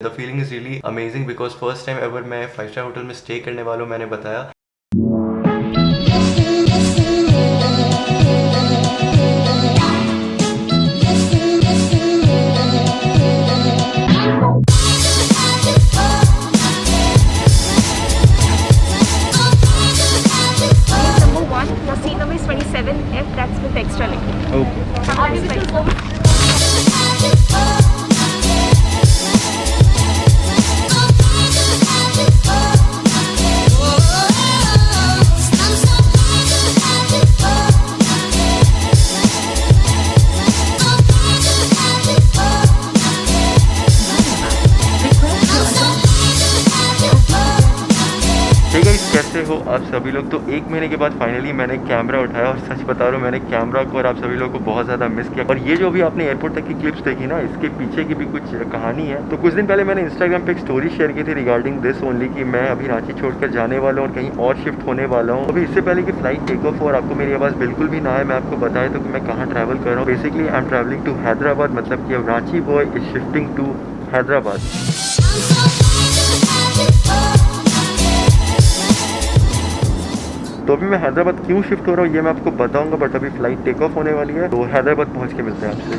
The feeling is really amazing because first time ever मैं 5 star hotel में stay करने वालों मैंने बताया। Number one, your seat number is 27F, that's with extra leg. ठीक है, कैसे हो आप सभी लोग। तो 1 महीने के बाद फाइनली मैंने कैमरा उठाया और सच बता रहा हूँ मैंने कैमरा को और आप सभी लोगों को बहुत ज़्यादा मिस किया। और ये जो भी आपने एयरपोर्ट तक की क्लिप्स देखी ना, इसके पीछे की भी कुछ कहानी है। तो कुछ दिन पहले मैंने इंस्टाग्राम पे एक स्टोरी शेयर की थी रिगार्डिंग दिस ओनली कि मैं अभी रांची छोड़कर जाने वाला हूँ और कहीं और शिफ्ट होने वाला हूँ। अभी इससे पहले कि फ्लाइट टेक ऑफ और आपको मेरी आवाज़ बिल्कुल भी ना आए, मैं आपको बताया तो कि मैं कहाँ ट्रैवल कर रहा हूँ। Basically I am travelling to Hyderabad, मतलब कि अब Ranchi boy is shifting to Hyderabad. तो अभी मैं हैदराबाद क्यों शिफ्ट हो रहा हूँ ये मैं आपको बताऊंगा, बट अभी फ्लाइट टेक ऑफ होने वाली है तो हैदराबाद पहुंच के मिलते हैं आपसे।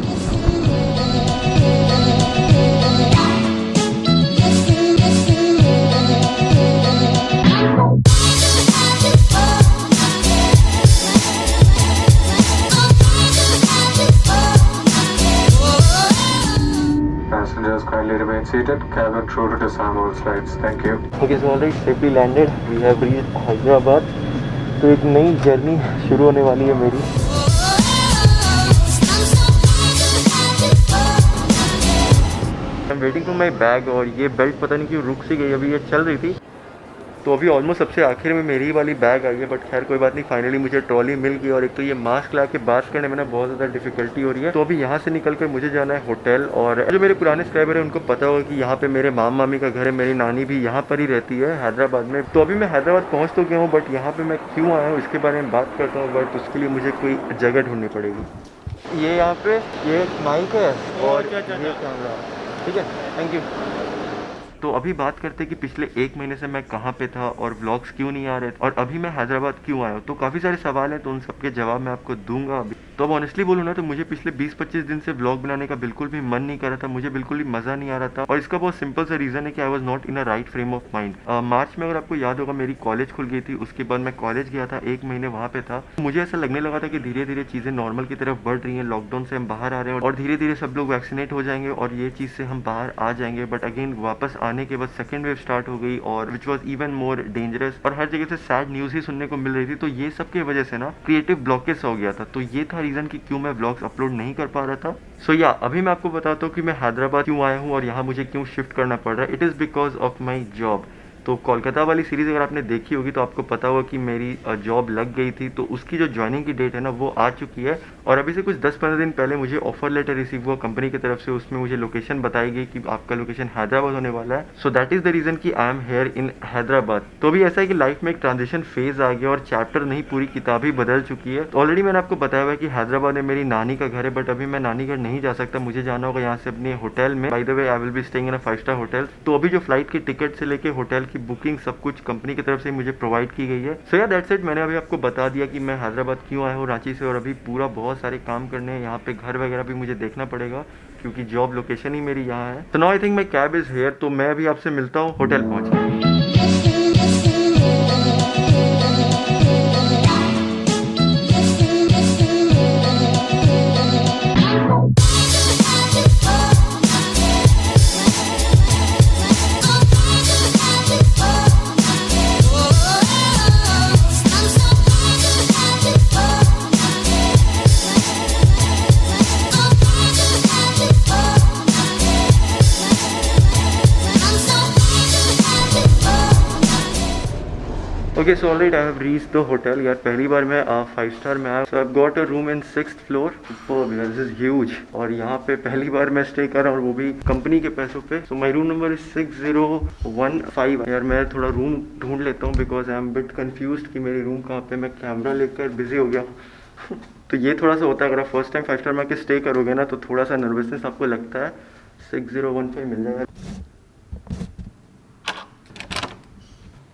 Passengers kindly remain seated. Cabin crew to disarm all flights. Thank you. Okay, so already safely landed, we have reached Hyderabad. तो एक नई जर्नी शुरू होने वाली है मेरी। I am waiting for my bag और ये बेल्ट पता नहीं क्यों रुक सी गई, अभी ये चल रही थी तो अभी ऑलमोस्ट सबसे आखिर में मेरी वाली बैग आई है। बट खैर कोई बात नहीं, फाइनली मुझे ट्रॉली मिल गई। और एक तो ये मास्क ला के बात करने में ना बहुत ज़्यादा डिफिकल्टी हो रही है। तो अभी यहाँ से निकल कर मुझे जाना है होटल। और जो मेरे पुराने सब्सक्राइबर है उनको पता होगा कि यहाँ पे मेरे मामा मामी का घर है, मेरी नानी भी यहाँ पर ही रहती है हैदराबाद में। तो अभी मैं हैदराबाद पहुँच तो गया हूँ, बट यहाँ पर मैं क्यों आया हूँ इसके बारे में बात करता हूँ। बट उसके लिए मुझे कोई जगह ढूंढनी पड़ेगी। ये यहाँ पे ये माइक है और ये कैमरा, ठीक है, थैंक यू। तो अभी बात करते हैं कि पिछले 1 महीने से मैं कहाँ पे था और व्लॉग्स क्यों नहीं आ रहे और अभी मैं हैदराबाद क्यों आया हूँ। तो काफ़ी सारे सवाल हैं तो उन सबके जवाब मैं आपको दूंगा अभी। तो अब ऑनेस्टली बोलूँ ना तो मुझे पिछले 20-25 दिन से व्लॉग बनाने का बिल्कुल भी मन नहीं कर रहा था, मुझे बिल्कुल भी मज़ा नहीं आ रहा था। और इसका बहुत सिंपल सा रीज़न है कि I was not in a right frame of mind. मार्च में अगर आपको याद होगा मेरी कॉलेज खुल गई थी, उसके बाद मैं कॉलेज गया था, 1 महीने वहाँ पे था। मुझे ऐसा लगने लगा था कि धीरे धीरे चीज़ें नॉर्मल की तरफ बढ़ रही हैं, लॉकडाउन से हम बाहर आ रहे हैं और धीरे धीरे सब लोग वैक्सीनेट हो जाएंगे और ये चीज़ से हम बाहर आ जाएंगे। बट अगेन वापस आने के बाद सेकेंड वेव स्टार्ट हो गई और which was even more dangerous और हर जगह से सैड न्यूज़ ही सुनने को मिल रही थी। तो ये सब की वजह से ना क्रिएटिव ब्लॉकेज हो गया था। तो ये था रीज़न कि क्यों मैं व्लॉग्स अपलोड नहीं कर पा रहा था। सो या अभी मैं आपको बताता हूँ कि मैं हैदराबाद क्यों आया हूँ और यहाँ मुझे क्यों शिफ्ट करना पड़ रहा है। It is because of my job. तो कोलकाता वाली सीरीज़ अगर आपने देखी होगी तो आपको पता होगा कि मेरी जॉब लग गई थी। तो उसकी जो ज्वाइनिंग की डेट है ना वो आ चुकी है और अभी से कुछ 10-15 दिन पहले मुझे ऑफर लेटर रिसीव हुआ कंपनी की तरफ से। उसमें मुझे लोकेशन बताई गई कि आपका लोकेशन हैदराबाद होने वाला है। So that is the reason कि I am here in Hyderabad. तो अभी ऐसा है कि लाइफ में एक ट्रांजिशन फेज आ गया और चैप्टर नहीं पूरी किताब ही बदल चुकी है। तो ऑलरेडी मैंने आपको बताया हुआ है कि हैदराबाद में मेरी नानी का घर है, बट अभी मैं नानी घर नहीं जा सकता, मुझे जाना होगा यहाँ से अपने होटल में। By the way I will be staying in a 5 star hotel. तो अभी जो फ्लाइट की टिकट से लेके होटल की बुकिंग सब कुछ कंपनी की तरफ से मुझे प्रोवाइड की गई है। सो या दैट्स इट, मैंने अभी आपको बता दिया कि मैं हैदराबाद क्यों आया हूँ रांची से। और अभी पूरा बहुत सारे काम करने हैं यहाँ पे, घर वगैरह भी मुझे देखना पड़ेगा क्योंकि जॉब लोकेशन ही मेरी यहाँ है। तो now I think my cab is here. तो मैं अभी आपसे मिलता हूँ होटल पहुँच के। Okay, so already I have reached the hotel. यार पहली बार मैं 5 स्टार में आया। So I got a room in 6th floor. This is huge और यहाँ पे पहली बार मैं स्टे कर रहा हूँ और वो भी कंपनी के पैसों पे। So my room number is 6015। यार मैं थोड़ा रूम ढूंढ लेता हूँ because I am bit confused कि मेरी रूम कहाँ पे। मैं कैमरा लेकर बिजी हो गया तो ये थोड़ा सा होता है अगर आप फर्स्ट टाइम 5 स्टार में आके स्टे करोगे ना तो थोड़ा सा नर्वसनेस आपको लगता है। 6015 मिल जाएगा।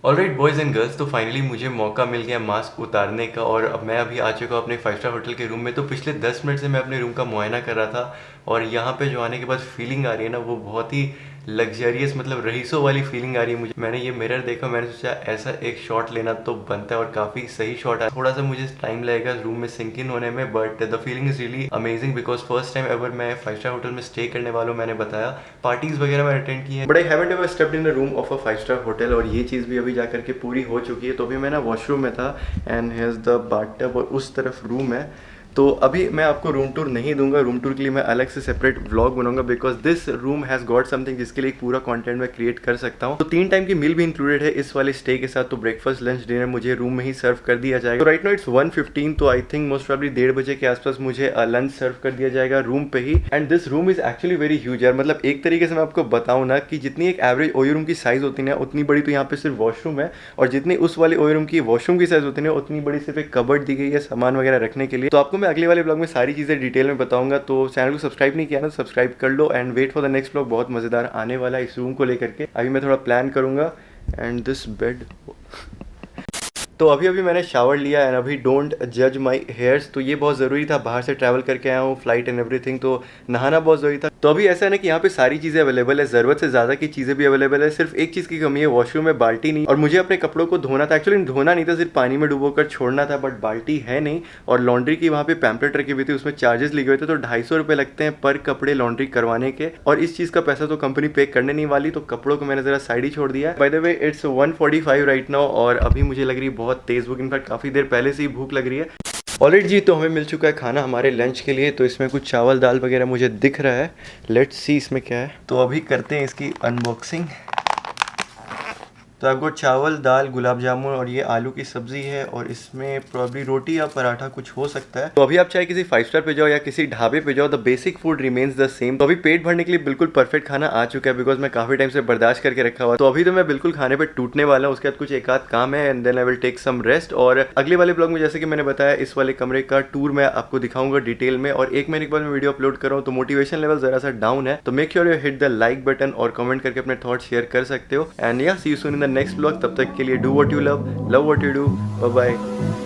ऑलराइट बॉयज़ एंड गर्ल्स, तो फाइनली मुझे मौका मिल गया मास्क उतारने का और अब मैं अभी आ चुका हूँ अपने 5 स्टार होटल के रूम में। तो पिछले 10 मिनट से मैं अपने रूम का मुआयना कर रहा था और यहाँ पे जो आने के बाद फीलिंग आ रही है ना, वो बहुत ही लग्जरियस, मतलब रईसों वाली फीलिंग आ रही है मुझे। मैंने ये मिरर देखा, मैंने सोचा ऐसा एक शॉट लेना तो बनता है और काफ़ी सही शॉट है। थोड़ा सा मुझे टाइम लगेगा रूम में सिंक इन होने में, but the feeling is really amazing because first time ever मैं 5 स्टार होटल में स्टे करने वालों, मैंने बताया पार्टीज़ वगैरह मैंने अटेंड की है, but I haven't ever stepped in the room of a 5 star hotel. और ये चीज़ भी अभी जा करके पूरी हो चुकी है। तो अभी मैं ना वॉशरूम में था एंड हेयर्स द बाथटब और उस तरफ रूम है। तो अभी मैं आपको रूम टूर नहीं दूंगा, रूम टूर के लिए मैं अलग से सेपरेट व्लॉग बनाऊंगा because this room has got something जिसके लिए एक पूरा कंटेंट मैं क्रिएट कर सकता हूं। तो 3 टाइम की मील भी इंक्लूडेड है इस वाले स्टे के साथ। तो ब्रेकफास्ट लंच डिनर मुझे रूम में ही सर्व कर दिया जाएगा। तो राइट नाउ इट्स 1:15, तो आई थिंक मोस्ट प्रॉब्ली 1:30 बजे के आसपास मुझे लंच सर्व कर दिया जाएगा रूम पे ही। And this room is actually very huge यार, मतलब एक तरीके से मैं आपको बताऊँ ना कि जितनी एक एवरेज ओयो रूम की साइज होती है ना, उतनी बड़ी तो यहाँ पे सिर्फ वॉशरूम है, और जितनी उस वाले ओयो रूम की वॉशरूम की साइज होती है ना, उतनी बड़ी सिर्फ एक कबर्ड दी गई है सामान वगैरह रखने के लिए। तो आपको मैं अगले वाले ब्लॉग में सारी चीज़ें डिटेल में बताऊंगा। तो चैनल को सब्सक्राइब नहीं किया ना, सब्सक्राइब कर लो and wait for the next blog, बहुत मज़ेदार आने वाला है इस रूम को लेकर के। अभी मैं थोड़ा प्लान करूंगा। एंड दिस बेड, तो अभी मैंने शावर लिया एंड अभी डोंट जज माई हेयर्स। तो ये बहुत ज़रूरी था, बाहर से ट्रैवल करके आया हूँ, फ्लाइट एंड एवरीथिंग, तो नहाना बहुत ज़रूरी था। तो अभी ऐसा है ना कि यहाँ पे सारी चीज़ें अवेलेबल है, ज़रूरत से ज़्यादा की चीज़ें भी अवेलेबल है, सिर्फ एक चीज़ की कमी है, वॉशरूम में बाल्टी नहीं। और मुझे अपने कपड़ों को धोना था, एक्चुअली धोना नहीं था, सिर्फ पानी में डुबो कर छोड़ना था, बट बाल्टी है नहीं। और लॉन्ड्री की वहाँ पे पैम्पलेट रखी हुई थी, उसमें चार्जेस लिखे हुए थे, तो 250 रुपये लगते हैं पर कपड़े लॉन्ड्री करवाने के, और इस चीज़ का पैसा तो कंपनी पे करने नहीं वाली। तो कपड़ों को मैंने ज़रा साइड ही छोड़ दिया है। By the way it's 1:45 right now, और अभी मुझे लग रही है बहुत तेज़ भूख, इनफैक्ट काफ़ी देर पहले से ही भूख लग रही है। ऑलरेडी जी, तो हमें मिल चुका है खाना हमारे लंच के लिए। तो इसमें कुछ चावल दाल वगैरह मुझे दिख रहा है, लेट्स सी इसमें क्या है। तो अभी करते हैं इसकी अनबॉक्सिंग। तो आपको चावल दाल गुलाब जामुन और ये आलू की सब्जी है, और इसमें प्रॉब्ली रोटी या पराठा कुछ हो सकता है। तो अभी आप चाहे किसी 5 स्टार पे जाओ या किसी ढाबे पे जाओ, the basic food remains the same. तो अभी पेट भरने के लिए बिल्कुल परफेक्ट खाना आ चुका है, बिकॉज मैं काफी टाइम से बर्दाश्त करके रखा हुआ। तो अभी तो मैं बिल्कुल खाने पे टूटने वाला हूँ, उसके बाद कुछ एक आध काम है and then I will take some rest. और अगले वाले ब्लॉग में जैसे कि मैंने बताया, इस वाले कमरे का टूर मैं आपको दिखाऊंगा डिटेल में, और 1 महीने के बाद मैं वीडियो अपलोड कर रहा हूँ, तो मोटिवेशन लेवल जरा सा डाउन है। तो make sure you hit the like button और कमेंट करके अपने थॉट शेयर कर सकते हो। And yeah see you soon in the next blog. तब तक के लिए do what you love what you do. Bye bye.